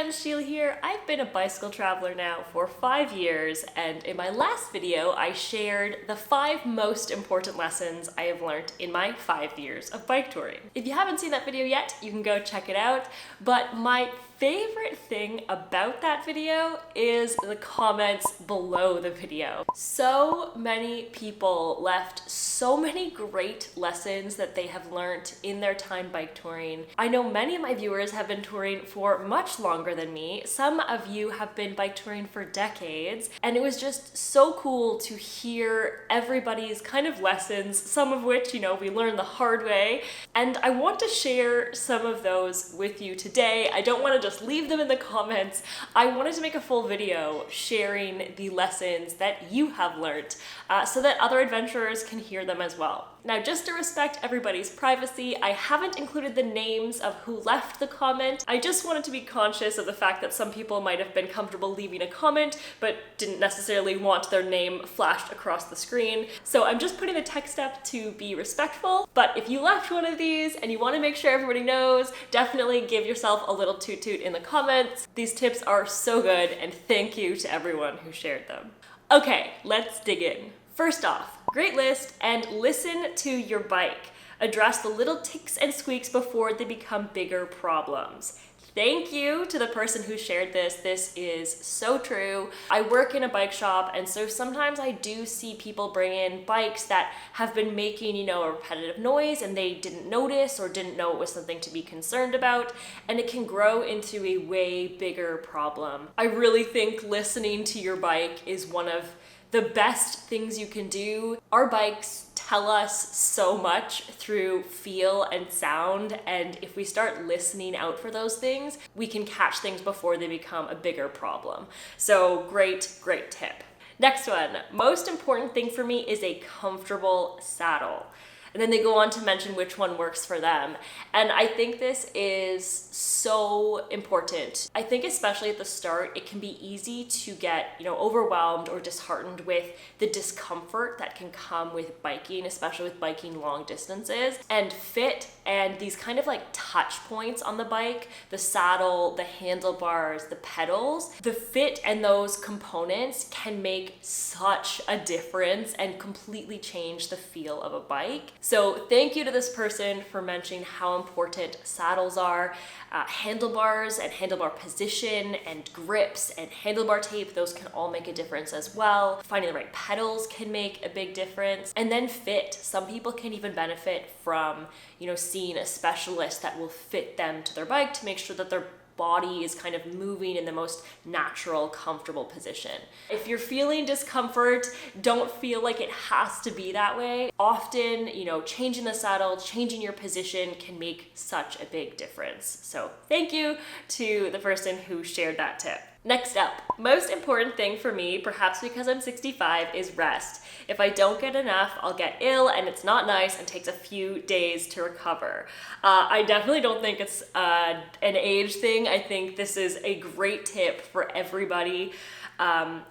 friends, Sheila here. I've been a bicycle traveler now for 5 years, and in my last video I shared the 5 most important lessons I have learned in my 5 years of bike touring. If you haven't seen that video yet, you can go check it out, but my favorite thing about that video is the comments below the video. So many people left so many great lessons that they have learned in their time bike touring. I know many of my viewers have been touring for much longer than me. Some of you have been bike touring for decades, and it was just so cool to hear everybody's kind of lessons, some of which, we learned the hard way. And I want to share some of those with you today. I don't want to just leave them in the comments. I wanted to make a full video sharing the lessons that you have learned so that other adventurers can hear them as well. Now, just to respect everybody's privacy, I haven't included the names of who left the comment. I just wanted to be conscious of the fact that some people might have been comfortable leaving a comment, but didn't necessarily want their name flashed across the screen. So I'm just putting the text up to be respectful. But if you left one of these and you want to make sure everybody knows, definitely give yourself a little toot toot in the comments. These tips are so good, and thank you to everyone who shared them. Okay, let's dig in. First off, great list, and listen to your bike. Address the little ticks and squeaks before they become bigger problems. Thank you to the person who shared this. This is so true. I work in a bike shop, and so sometimes I do see people bring in bikes that have been making, a repetitive noise and they didn't notice or didn't know it was something to be concerned about, and it can grow into a way bigger problem. I really think listening to your bike is one of the best things you can do. Our bikes tell us so much through feel and sound, and if we start listening out for those things, we can catch things before they become a bigger problem. So great tip. Next one, most important thing for me is a comfortable saddle. And then they go on to mention which one works for them. And I think this is so important. I think especially at the start, it can be easy to get, overwhelmed or disheartened with the discomfort that can come with biking, especially with biking long distances. And fit and these kind of like touch points on the bike, the saddle, the handlebars, the pedals, the fit and those components can make such a difference and completely change the feel of a bike. So thank you to this person for mentioning how important saddles are, handlebars and handlebar position and grips and handlebar tape. Those can all make a difference as well. Finding the right pedals can make a big difference. And then fit. Some people can even benefit from, seeing a specialist that will fit them to their bike to make sure that their body is kind of moving in the most natural, comfortable position. If you're feeling discomfort, don't feel like it has to be that way. Often, changing the saddle, changing your position can make such a big difference. So thank you to the person who shared that tip. Next up, most important thing for me, perhaps because I'm 65, is rest. If I don't get enough, I'll get ill and it's not nice and takes a few days to recover. I definitely don't think it's an age thing. I think this is a great tip for everybody.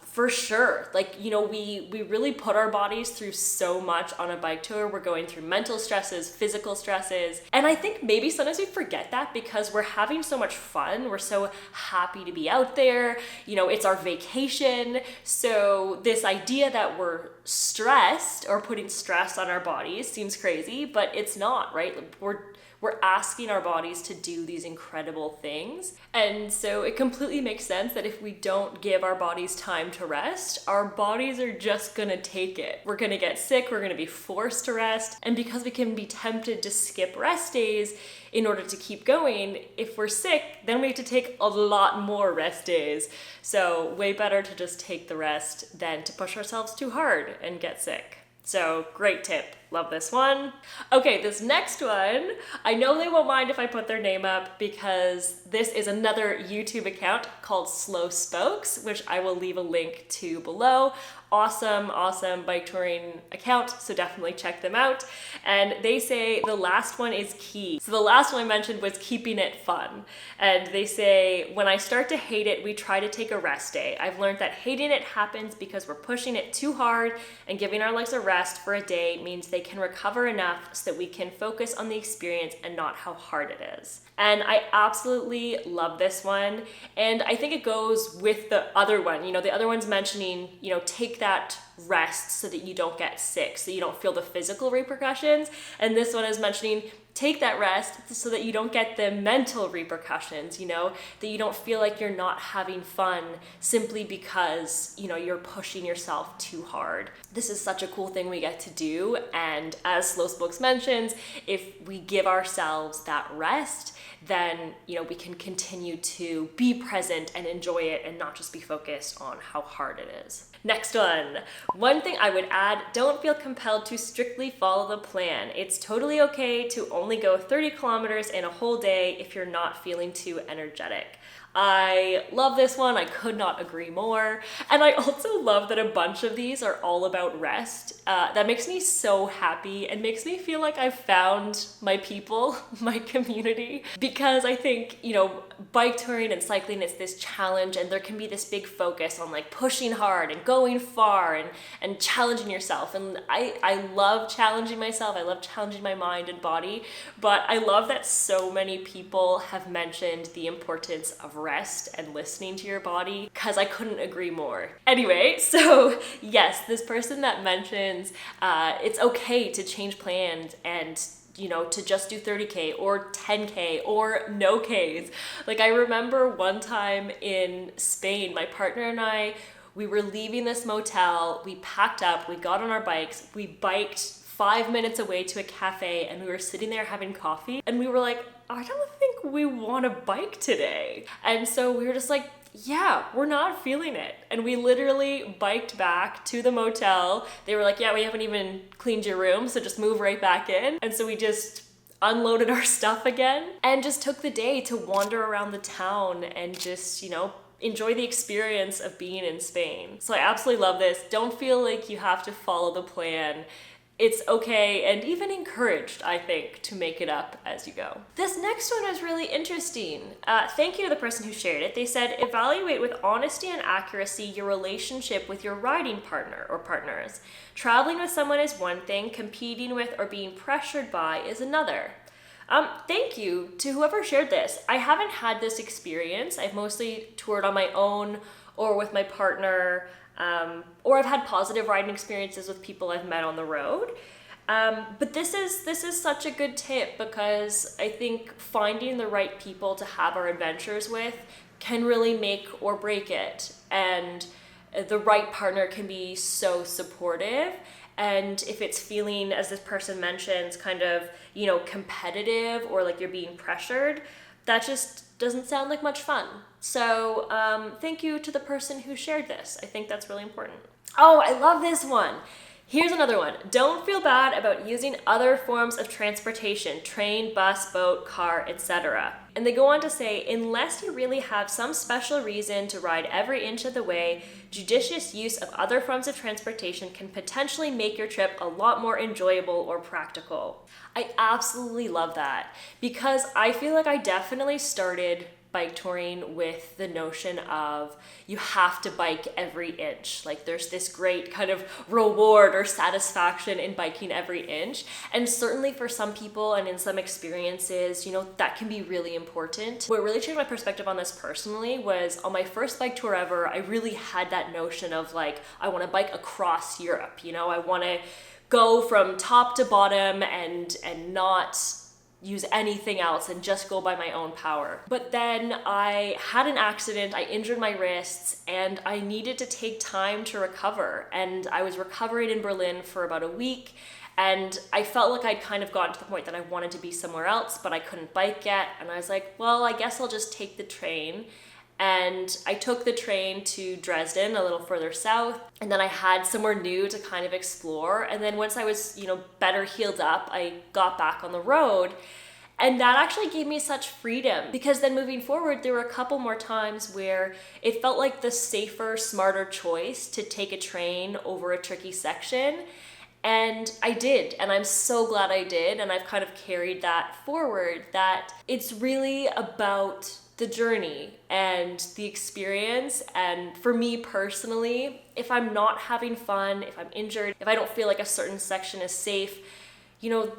For sure. We really put our bodies through so much on a bike tour. We're going through mental stresses, physical stresses. And I think maybe sometimes we forget that because we're having so much fun. We're so happy to be out there. It's our vacation. So this idea that we're stressed or putting stress on our bodies seems crazy, but it's not, right? We're asking our bodies to do these incredible things. And so it completely makes sense that if we don't give our bodies time to rest, our bodies are just gonna take it. We're gonna get sick, we're gonna be forced to rest. And because we can be tempted to skip rest days in order to keep going, if we're sick, then we have to take a lot more rest days. So way better to just take the rest than to push ourselves too hard and get sick. So great tip. Love this one. Okay, this next one, I know they won't mind if I put their name up because this is another YouTube account called Slow Spokes, which I will leave a link to below. Awesome bike touring account, so definitely check them out. And they say the last one is key. So the last one I mentioned was keeping it fun. And they say, when I start to hate it, we try to take a rest day. I've learned that hating it happens because we're pushing it too hard, and giving our legs a rest for a day means they they can recover enough so that we can focus on the experience and not how hard it is. And I absolutely love this one. And I think it goes with the other one. The other one's mentioning, take that rest so that you don't get sick, so you don't feel the physical repercussions. And this one is mentioning, take that rest so that you don't get the mental repercussions, that you don't feel like you're not having fun simply because, you're pushing yourself too hard. This is such a cool thing we get to do. And as Slow Spokes mentions, if we give ourselves that rest, then, we can continue to be present and enjoy it and not just be focused on how hard it is. Next one thing I would add, don't feel compelled to strictly follow the plan. It's totally okay to only go 30 kilometers in a whole day if you're not feeling too energetic. I love this one. I could not agree more. And I also love that a bunch of these are all about rest. That makes me so happy and makes me feel like I've found my people, my community, because I think, bike touring and cycling is this challenge, and there can be this big focus on like pushing hard and going far and challenging yourself. And I love challenging myself. I love challenging my mind and body, but I love that so many people have mentioned the importance of rest and listening to your body, because I couldn't agree more. Anyway, so yes, this person that mentions it's okay to change plans and to just do 30K or 10K or no Ks. Like, I remember one time in Spain, my partner and I, we were leaving this motel, we packed up, we got on our bikes, we biked 5 minutes away to a cafe, and we were sitting there having coffee, and we were like, I don't think we want to bike today. And so we were just like, yeah, we're not feeling it. And we literally biked back to the motel. They were like, yeah, we haven't even cleaned your room, so just move right back in. And so we just unloaded our stuff again and just took the day to wander around the town and just, enjoy the experience of being in Spain. So I absolutely love this. Don't feel like you have to follow the plan. It's okay and even encouraged, I think, to make it up as you go. This next one is really interesting. Thank you to the person who shared it. They said, evaluate with honesty and accuracy your relationship with your riding partner or partners. Traveling with someone is one thing, competing with or being pressured by is another. Thank you to whoever shared this. I haven't had this experience. I've mostly toured on my own or with my partner, or I've had positive riding experiences with people I've met on the road. But this is such a good tip, because I think finding the right people to have our adventures with can really make or break it. And the right partner can be so supportive. And if it's feeling, as this person mentions, kind of, competitive or like you're being pressured, that just doesn't sound like much fun. So thank you to the person who shared this. I think that's really important. Oh, I love this one. Here's another one. Don't feel bad about using other forms of transportation, train, bus, boat, car, etc. And they go on to say, unless you really have some special reason to ride every inch of the way, judicious use of other forms of transportation can potentially make your trip a lot more enjoyable or practical. I absolutely love that, because I feel like I definitely started bike touring with the notion of you have to bike every inch. Like, there's this great kind of reward or satisfaction in biking every inch. And certainly for some people and in some experiences, that can be really important. What really changed my perspective on this personally was on my first bike tour ever, I really had that notion of like, I want to bike across Europe. I want to go from top to bottom and not use anything else and just go by my own power. But then I had an accident, I injured my wrists, and I needed to take time to recover. And I was recovering in Berlin for about a week, and I felt like I'd kind of gotten to the point that I wanted to be somewhere else, but I couldn't bike yet. And I was like, well, I guess I'll just take the train. And I took the train to Dresden, a little further south, and then I had somewhere new to kind of explore. And then once I was, better healed up, I got back on the road. And that actually gave me such freedom, because then moving forward, there were a couple more times where it felt like the safer, smarter choice to take a train over a tricky section. And I did, and I'm so glad I did. And I've kind of carried that forward, that it's really about the journey and the experience. And for me personally, if I'm not having fun, if I'm injured, if I don't feel like a certain section is safe,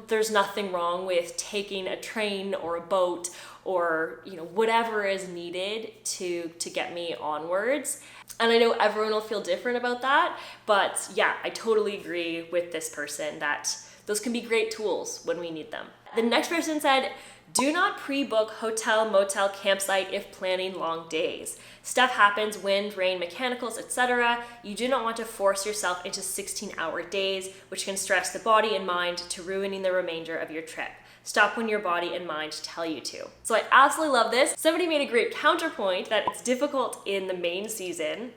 there's nothing wrong with taking a train or a boat or, whatever is needed to get me onwards. And I know everyone will feel different about that, but yeah, I totally agree with this person that those can be great tools when we need them. The next person said, do not pre-book hotel, motel, campsite if planning long days. Stuff happens, wind, rain, mechanicals, etc. You do not want to force yourself into 16-hour days, which can stress the body and mind to ruining the remainder of your trip. Stop when your body and mind tell you to. So I absolutely love this. Somebody made a great counterpoint that it's difficult in the main season.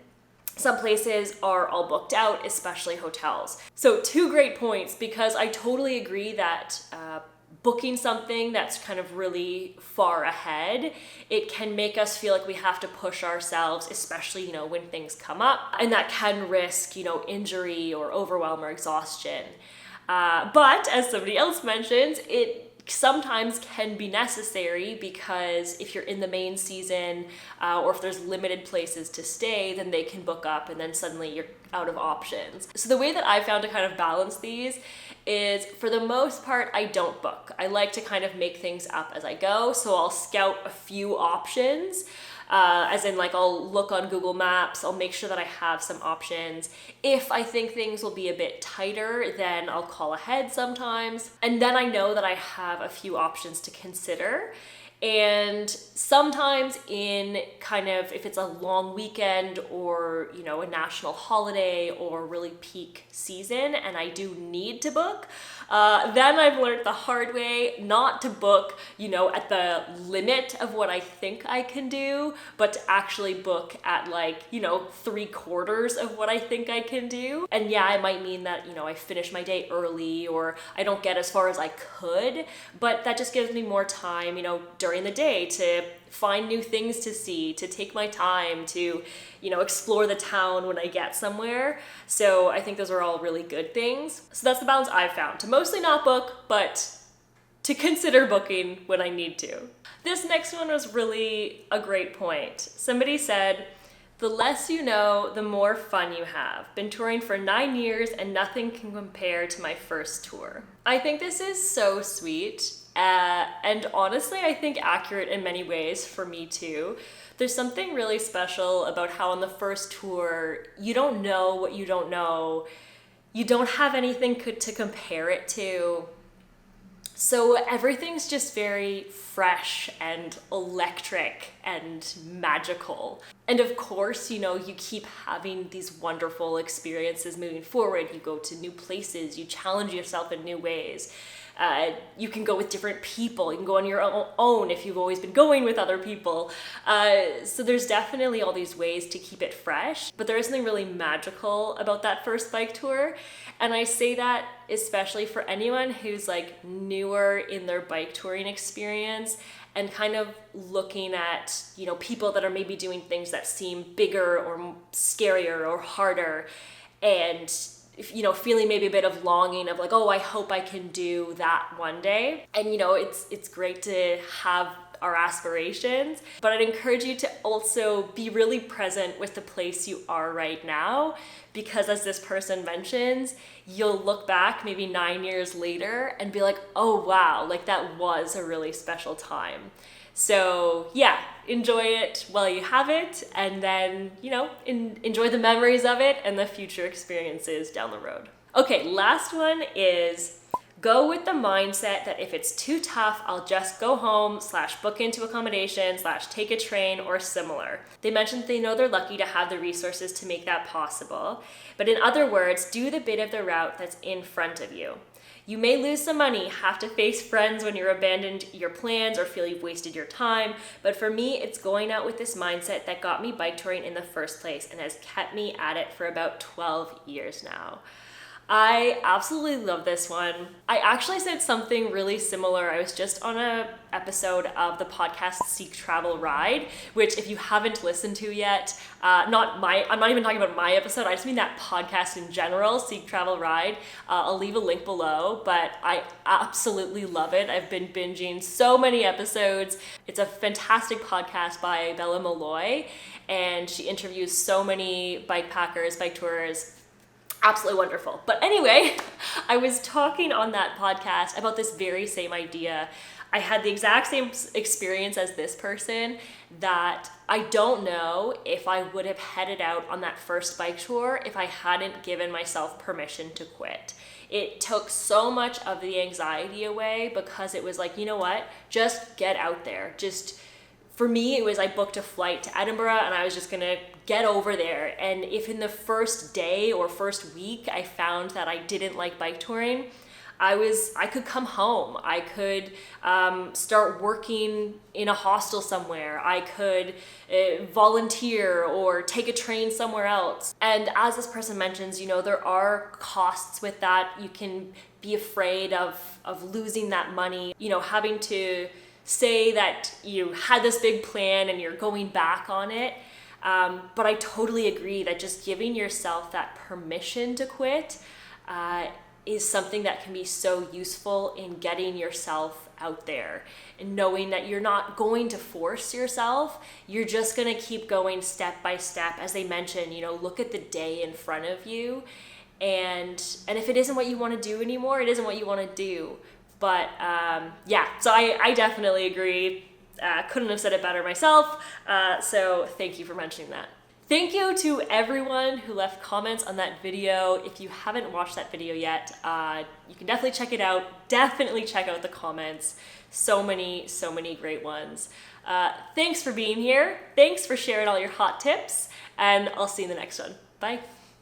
Some places are all booked out, especially hotels. So 2 great points, because I totally agree that booking something that's kind of really far ahead, it can make us feel like we have to push ourselves, especially, when things come up, and that can risk, injury or overwhelm or exhaustion. But as somebody else mentioned, it sometimes can be necessary, because if you're in the main season or if there's limited places to stay, then they can book up and then suddenly you're out of options. So the way that I found to kind of balance these is, for the most part, I don't book. I like to kind of make things up as I go. So I'll scout a few options. As in, like, I'll look on Google Maps, I'll make sure that I have some options. If I think things will be a bit tighter, then I'll call ahead sometimes. And then I know that I have a few options to consider. And sometimes in kind of, if it's a long weekend or, a national holiday or really peak season and I do need to book, then I've learned the hard way not to book, at the limit of what I think I can do, but to actually book at 3/4 of what I think I can do. And yeah, it might mean that, I finish my day early or I don't get as far as I could, but that just gives me more time, during the day to find new things to see, to take my time to, explore the town when I get somewhere. So I think those are all really good things. So that's the balance I've found, to mostly not book, but to consider booking when I need to. This next one was really a great point. Somebody said, the less you know, the more fun you have. Been touring for 9 years and nothing can compare to my first tour. I think this is so sweet. And honestly, I think accurate in many ways for me too. There's something really special about how on the first tour, you don't know what you don't know. You don't have anything to compare it to. So everything's just very fresh and electric and magical. And of course, you keep having these wonderful experiences moving forward. You go to new places, you challenge yourself in new ways. You can go with different people. You can go on your own if you've always been going with other people. So there's definitely all these ways to keep it fresh, but there is something really magical about that first bike tour. And I say that especially for anyone who's newer in their bike touring experience and kind of looking at, people that are maybe doing things that seem bigger or scarier or harder, and feeling maybe a bit of longing of I hope I can do that one day. And it's great to have our aspirations, but I'd encourage you to also be really present with the place you are right now, because as this person mentions, you'll look back maybe 9 years later and be like, oh wow, that was a really special time. So yeah, enjoy it while you have it, and then, enjoy the memories of it and the future experiences down the road. Okay, last one is go with the mindset that if it's too tough, I'll just go home / book into accommodation / take a train or similar. They mentioned they know they're lucky to have the resources to make that possible. But in other words, do the bit of the route that's in front of you. You may lose some money, have to face friends when you're abandoned your plans or feel you've wasted your time, but for me, it's going out with this mindset that got me bike touring in the first place and has kept me at it for about 12 years now. I absolutely love this one. I actually said something really similar. I was just on a episode of the podcast Seek Travel Ride, which if you haven't listened to yet, I'm not even talking about my episode, I just mean that podcast in general, Seek Travel Ride. I'll leave a link below, but I absolutely love it. I've been binging so many episodes. It's a fantastic podcast by Bella Malloy, and she interviews so many bikepackers, bike tourers. Absolutely wonderful. But anyway, I was talking on that podcast about this very same idea. I had the exact same experience as this person, that I don't know if I would have headed out on that first bike tour if I hadn't given myself permission to quit. It took so much of the anxiety away because it was like, you know what, just get out there. For me, it was I booked a flight to Edinburgh and I was just gonna get over there. And if in the first day or first week I found that I didn't like bike touring, I could come home. I could start working in a hostel somewhere. I could volunteer or take a train somewhere else. And as this person mentions, there are costs with that. You can be afraid of losing that money, having to say that you had this big plan and you're going back on it. But I totally agree that just giving yourself that permission to quit is something that can be so useful in getting yourself out there and knowing that you're not going to force yourself. You're just going to keep going step by step. As they mentioned, look at the day in front of you. And if it isn't what you want to do anymore, it isn't what you want to do. But so I definitely agree. Couldn't have said it better myself. So thank you for mentioning that. Thank you to everyone who left comments on that video. If you haven't watched that video yet, you can definitely check it out. Definitely check out the comments. So many great ones. Thanks for being here. Thanks for sharing all your hot tips, and I'll see you in the next one. Bye.